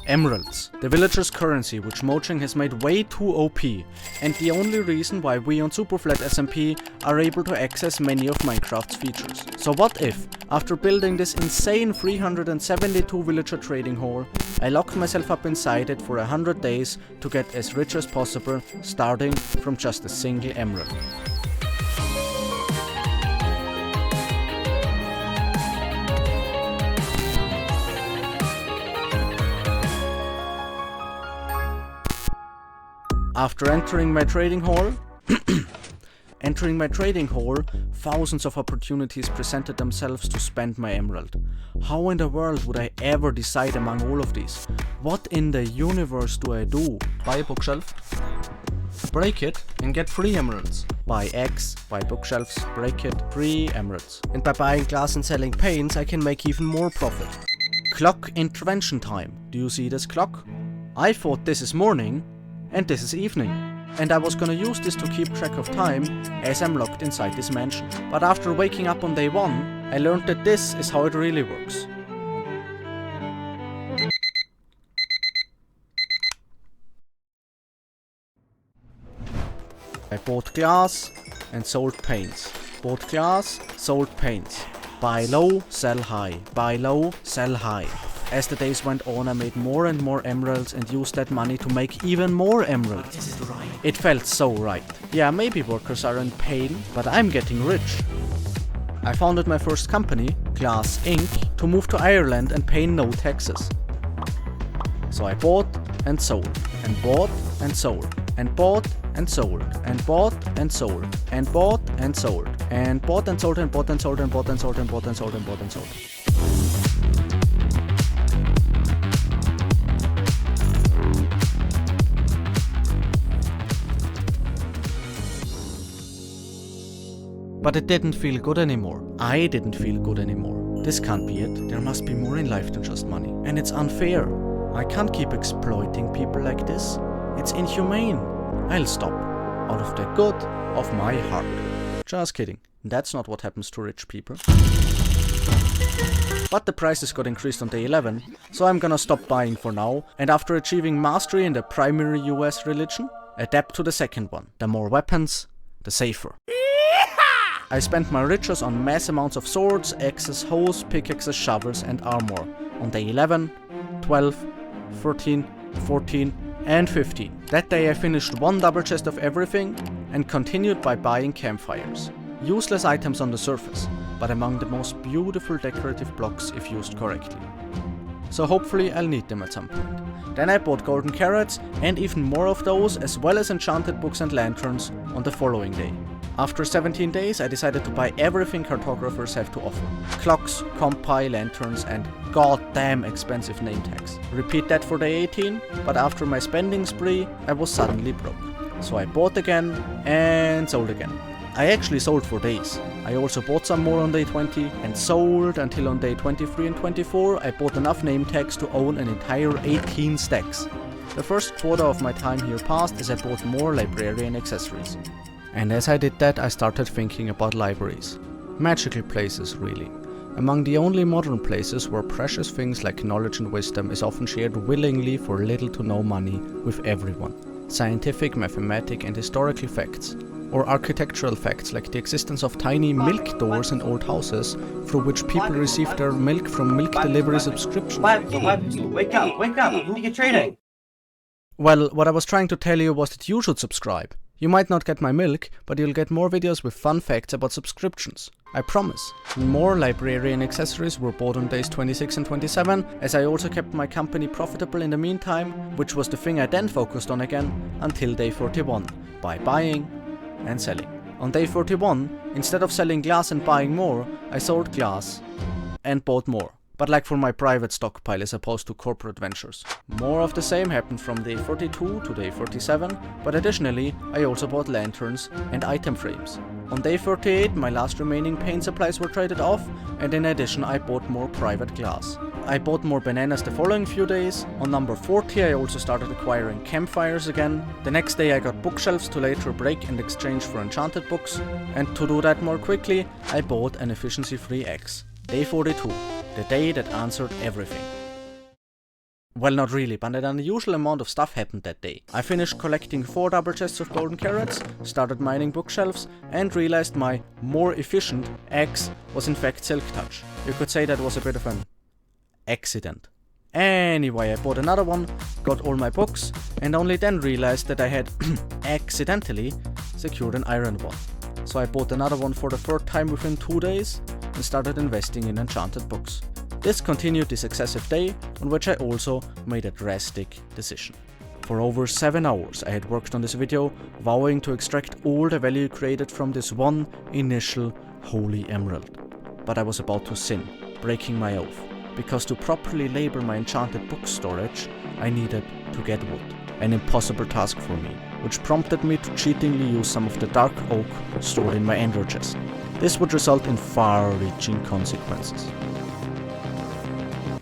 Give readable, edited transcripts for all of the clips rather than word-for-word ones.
Emeralds, the villagers' currency which Mojang has made way too OP, and the only reason why we on Superflat SMP are able to access many of Minecraft's features. So what if, after building this insane 372 villager trading hall, I locked myself up inside it for 100 days to get as rich as possible, starting from just a single emerald. After entering my trading hall, thousands of opportunities presented themselves to spend my emerald. How in the world would I ever decide among all of these? What in the universe do I do? Buy a bookshelf, break it and get 3 emeralds. Buy eggs, buy bookshelves, break it, 3 emeralds. And by buying glass and selling paints I can make even more profit. Clock intervention time. Do you see this clock? I thought this is morning and this is evening, and I was gonna use this to keep track of time as I'm locked inside this mansion. But after waking up on day 1, I learned that this is how it really works. I bought glass and sold paints. Bought glass, sold paints. Buy low, sell high. Buy low, sell high. As the days went on, I made more and more emeralds and used that money to make even more emeralds. This is right. It felt so right. Yeah, maybe workers are in pain, but I'm getting rich. I founded my first company, Glass Inc., to move to Ireland and pay no taxes. So I bought and sold, and bought and sold, and bought and sold, and bought and sold, and bought and sold, and bought and sold, and bought and sold, and bought and sold, and bought and sold, and bought and sold. But it didn't feel good anymore. I didn't feel good anymore. This can't be it. There must be more in life than just money. And it's unfair. I can't keep exploiting people like this. It's inhumane. I'll stop. Out of the good of my heart. Just kidding. That's not what happens to rich people. But the prices got increased on day 11, so I'm gonna stop buying for now, and after achieving mastery in the primary US religion, adapt to the second one. The more weapons, the safer. I spent my riches on mass amounts of swords, axes, hoes, pickaxes, shovels and armor on day 11, 12, 13, 14 and 15. That day I finished 1 double chest of everything and continued by buying campfires. Useless items on the surface, but among the most beautiful decorative blocks if used correctly. So hopefully I'll need them at some point. Then I bought golden carrots and even more of those, as well as enchanted books and lanterns on the following day. After 17 days I decided to buy everything cartographers have to offer. Clocks, compi, lanterns and goddamn expensive name tags. Repeat that for day 18, but after my spending spree I was suddenly broke. So I bought again and sold again. I actually sold for days. I also bought some more on day 20 and sold until on day 23 and 24 I bought enough name tags to own an entire 18 stacks. The first quarter of my time here passed as I bought more librarian accessories. And as I did that I started thinking about libraries. Magical places really. Among the only modern places where precious things like knowledge and wisdom is often shared willingly for little to no money with everyone. Scientific, mathematic and historical facts. Or architectural facts like the existence of tiny milk doors in old houses through which people receive their milk from milk delivery subscriptions. Wake up, you need to get trading. Well, what I was trying to tell you was that you should subscribe. You might not get my milk, but you'll get more videos with fun facts about subscriptions. I promise. More librarian accessories were bought on days 26 and 27, as I also kept my company profitable in the meantime, which was the thing I then focused on again, until day 41, by buying and selling. On day 41, instead of selling glass and buying more, I sold glass and bought more. But like for my private stockpile as opposed to corporate ventures. More of the same happened from day 42 to day 47, but additionally I also bought lanterns and item frames. On day 38 my last remaining paint supplies were traded off, and in addition I bought more private glass. I bought more bananas the following few days. On number 40 I also started acquiring campfires again. The next day I got bookshelves to later break and exchange for enchanted books, and to do that more quickly I bought an efficiency free axe. Day 42. The day that answered everything. Well, not really, but an unusual amount of stuff happened that day. I finished collecting 4 double chests of golden carrots, started mining bookshelves, and realized my more efficient axe was in fact Silk Touch. You could say that was a bit of an accident. Anyway, I bought another one, got all my books, and only then realized that I had accidentally secured an iron one. So I bought another one for the 3rd time within 2 days and started investing in enchanted books. This continued the successive day, on which I also made a drastic decision. For over 7 hours I had worked on this video, vowing to extract all the value created from this one initial holy emerald. But I was about to sin, breaking my oath, because to properly label my enchanted book storage, I needed to get wood. An impossible task for me, which prompted me to cheatingly use some of the dark oak stored in my ender chest. This would result in far-reaching consequences.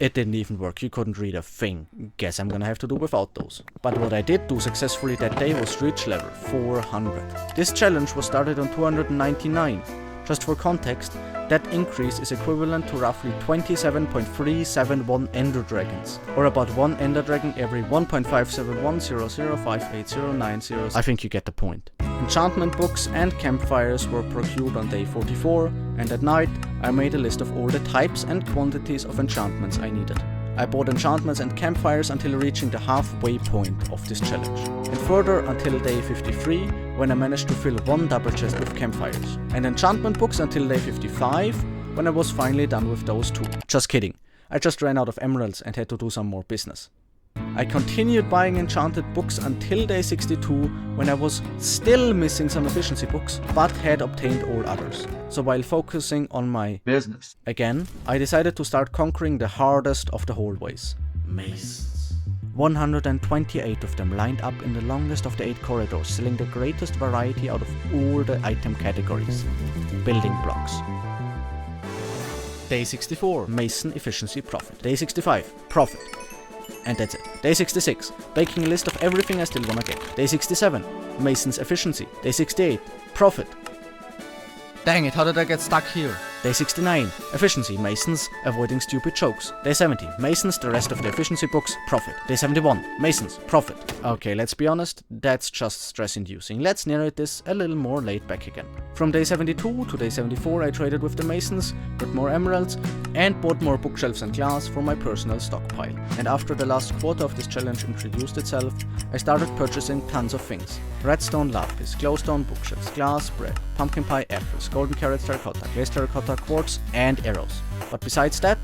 It didn't even work, you couldn't read a thing. Guess I'm gonna have to do without those. But what I did do successfully that day was reach level 400. This challenge was started on 299. Just for context, that increase is equivalent to roughly 27.371 ender dragons, or about 1 ender dragon every 1.571005809. I think you get the point. Enchantment books and campfires were procured on day 44, and at night I made a list of all the types and quantities of enchantments I needed. I bought enchantments and campfires until reaching the halfway point of this challenge, and further until day 53, when I managed to fill 1 double chest with campfires, and enchantment books until day 55, when I was finally done with those 2. Just kidding, I just ran out of emeralds and had to do some more business. I continued buying enchanted books until day 62, when I was still missing some efficiency books, but had obtained all others. So while focusing on my business again, I decided to start conquering the hardest of the hallways. Mazes. 128 of them lined up in the longest of the 8 corridors, selling the greatest variety out of all the item categories. Building blocks. Day 64, Mason Efficiency Profit. Day 65, Profit. And that's it. Day 66, making a list of everything I still wanna get. Day 67, Mason's Efficiency. Day 68, Profit. Dang it, how did I get stuck here? Day 69, Efficiency, Masons, avoiding stupid jokes. Day 70, Masons, the rest of the efficiency books, Profit. Day 71, Masons, Profit. Okay, let's be honest, that's just stress-inducing. Let's narrate this a little more laid back again. From day 72 to day 74, I traded with the Masons, got more emeralds, and bought more bookshelves and glass for my personal stockpile. And after the last quarter of this challenge introduced itself, I started purchasing tons of things. Redstone lapis, glowstone bookshelves, glass bread, pumpkin pie apples, golden carrots terracotta, glazed terracotta quartz, and arrows. But besides that,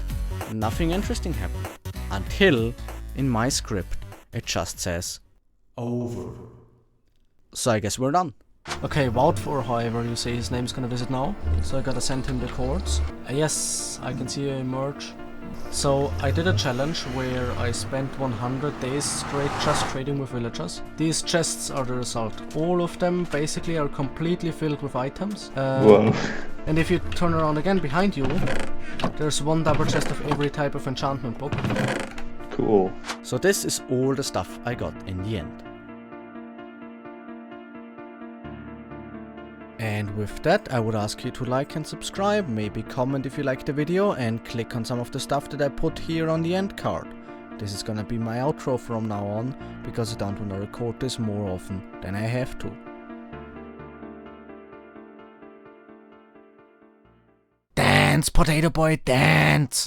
nothing interesting happened. Until, in my script, it just says, over. So I guess we're done. Okay, Wout, or however you say his name's gonna visit now. So I gotta send him the coords. Yes, I can see you emerge. So I did a challenge where I spent 100 days straight just trading with villagers. These chests are the result. All of them basically are completely filled with items. Whoa. And if you turn around again behind you, there's 1 double chest of every type of enchantment book. Cool. So this is all the stuff I got in the end. And with that, I would ask you to like and subscribe, maybe comment if you liked the video, and click on some of the stuff that I put here on the end card. This is gonna be my outro from now on, because I don't want to record this more often than I have to. Dance, potato boy, dance!